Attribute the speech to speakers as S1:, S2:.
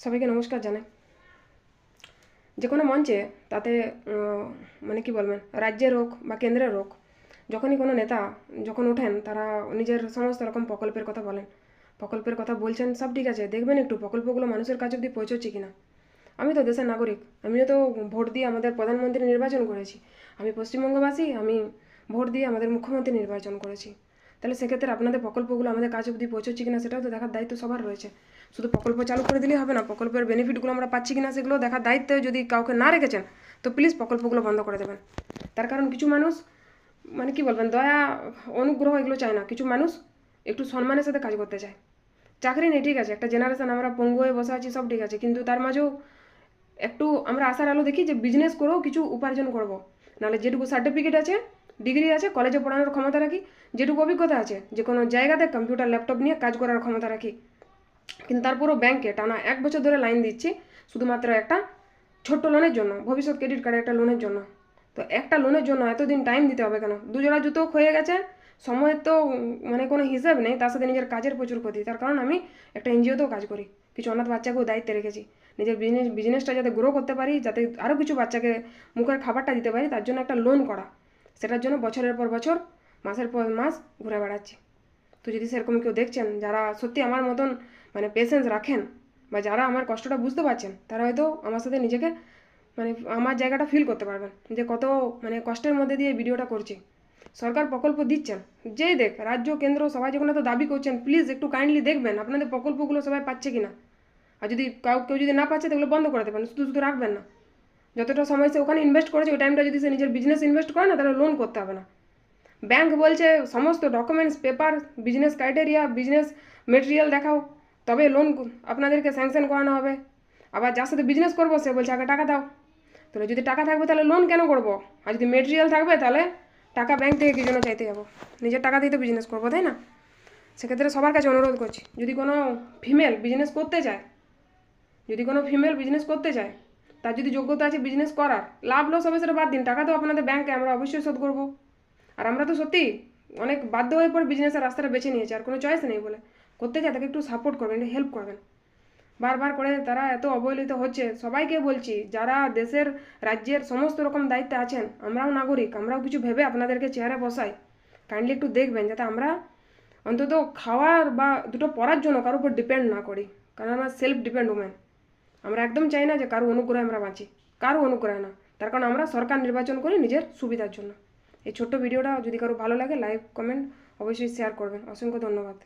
S1: সবাইকে নমস্কার জানাই। যে কোনো মঞ্চে তাতে মানে কি বলবেন, রাজ্যের হোক বা কেন্দ্রের হোক, যখনই কোনো নেতা যখন ওঠেন তারা নিজের সমস্ত রকম প্রকল্পের কথা বলেন, প্রকল্পের কথা বলছেন, সব ঠিক আছে, দেখবেন একটু প্রকল্পগুলো মানুষের কাছে অব্দি পৌঁছচ্ছে কিনা। আমি তো দেশের নাগরিক, আমিও তো ভোট দিয়ে আমাদের প্রধানমন্ত্রী নির্বাচন করেছি। আমি পশ্চিমবঙ্গবাসী, আমি ভোট দিয়ে আমাদের মুখ্যমন্ত্রী নির্বাচন করেছি। তাহলে সেক্ষেত্রে আপনাদের প্রকল্পগুলো আমাদের কাছে অব্দি পৌঁছচ্ছে কিনা সেটাও তো দেখার দায়িত্ব সবার রয়েছে। শুধু প্রকল্প চালু করে দিলেই হবে না, প্রকল্পের বেনিফিটগুলো আমরা পাচ্ছি কিনা সেগুলো দেখার দায়িত্ব যদি কাউকে না রেখেছেন তো প্লিজ প্রকল্পগুলো বন্ধ করে দেবেন। তার কারণ কিছু মানুষ মানে কি বলবেন, দয়া অনুগ্রহ এগুলো চায় না, কিছু মানুষ একটু সম্মানের সাথে কাজ করতে চায়। চাকরি নেই ঠিক আছে, একটা জেনারেশন আমরা পঙ্গু হয়ে বসে আছি, সব ঠিক আছে, কিন্তু তার মাঝেও একটু আমরা আশার আলো দেখি যে বিজনেস করেও কিছু উপার্জন করব। নাহলে যেটুকু সার্টিফিকেট আছে, ডিগ্রি আছে, কলেজে পড়ানোর ক্ষমতা রাখি, যেটুকু অভিজ্ঞতা আছে, যে কোনো জায়গাতে কম্পিউটার ল্যাপটপ নিয়ে কাজ করার ক্ষমতা রাখি, কিন্তু তারপরও ব্যাংকে টানা 1 বছর ধরে লাইন দিচ্ছি শুধুমাত্র একটা ছোট্ট লোনের জন্য, ভবিষ্যৎ ক্রেডিট কার্ডের একটা লোনের জন্য। তো একটা লোনের জন্য এতদিন টাইম দিতে হবে কেন? দুজোড়া জুতো ক্ষয়ে গেছে, সময়ের তো মানে কোনো হিসাব নেই, তার সাথে নিজের কাজের প্রচুর ক্ষতি। তার কারণ আমি একটা এনজিওতেও কাজ করি, কিছু অনাথ বাচ্চাকেও দায়িত্বে রেখেছি, নিজের বিজনেসটা যাতে গ্রো করতে পারি, যাতে আরও কিছু বাচ্চাকে মুখের খাবারটা দিতে পারি, তার জন্য একটা লোন করা। সেটার জন্য বছরের পর বছর, মাসের পর মাস ঘুরে বেড়াচ্ছি। তো যদি সেরকম কেউ দেখছেন যারা সত্যি আমার মতন মানে পেশেন্স রাখেন, বা যারা আমার কষ্টটা বুঝতে পারছেন, তারা হয়তো আমার সাথে নিজেকে মানে আমার জায়গাটা ফিল করতে পারবেন যে কত মানে কষ্টের মধ্যে দিয়ে ভিডিওটা করছি। সরকার প্রকল্প দিচ্ছেন, যেই দেখ, রাজ্য কেন্দ্র সবাই যখন এত দাবি করছেন, প্লিজ একটু কাইন্ডলি দেখবেন আপনাদের প্রকল্পগুলো সবাই পাচ্ছে কিনা। আর যদি কেউ যদি না পাচ্ছে তাহলে বন্ধ করে দেবেন, শুধু শুধু রাখবেন না। যতটা সময় সে ওখানে ইনভেস্ট করেছে ওই টাইমটা যদি সে নিজের বিজনেস ইনভেস্ট করে না, তাহলে লোন করতে হবে না। ব্যাংক বলছে সমস্ত documents, paper, business criteria, business material দেখাও, তবে লোন আপনাদেরকে স্যাংশন করানো হবে। আবার যার সাথে বিজনেস করবো সে বলছে আগে টাকা দাও। তাহলে যদি টাকা থাকবে তাহলে লোন কেন করবো? আর যদি মেটেরিয়াল থাকবে তাহলে টাকা ব্যাংক থেকে কি জন্য চাইতে যাবো? নিজের টাকা দিয়ে তো বিজনেস করবো, তাই না? সেক্ষেত্রে সবার কাছে অনুরোধ করছি, যদি কোনো ফিমেল বিজনেস করতে চায়, যদি কোনো ফিমেল বিজনেস করতে চায়, তার যদি যোগ্যতা আছে বিজনেস করার, লাভ লস হবে সেটা বাদ দিন, টাকা তো আপনাদের ব্যাংকে আমরা অবশ্যই শোধ করবো। আর আমরা তো সত্যি অনেক বাধ্য হয়ে পড়ে বিজনেসের রাস্তাটা বেছে নিয়েছি, আর কোনো চয়েস নেই বলে করতে চায়, তাকে একটু সাপোর্ট করবেন, একটু হেল্প করবেন। বারবার করে তারা এত অবহেলিত হচ্ছে, সবাইকে বলছি যারা দেশের রাজ্যের সমস্ত রকম দায়িত্বে আছেন, আমরাও নাগরিক, আমরাও কিছু ভেবে আপনাদেরকে চেয়ারে বসাই, কাইন্ডলি একটু দেখবেন যাতে আমরা অন্তত খাওয়ার বা দুটো পড়ার জন্য কারোর উপর ডিপেন্ড না করি। কারণ আমরা সেলফ ডিপেন্ড উমেন, আমরা একদম চাই না যে কারো অনুগ্রহে আমরা বাঁচি, কারো অনুগ্রহে না। তার কারণ আমরা সরকার নির্বাচন করি নিজের সুবিধার জন্য। এই ছোট্ট ভিডিওটা যদি কারো ভালো লাগে, লাইক কমেন্ট অবশ্যই শেয়ার করবেন। অসংখ্য ধন্যবাদ।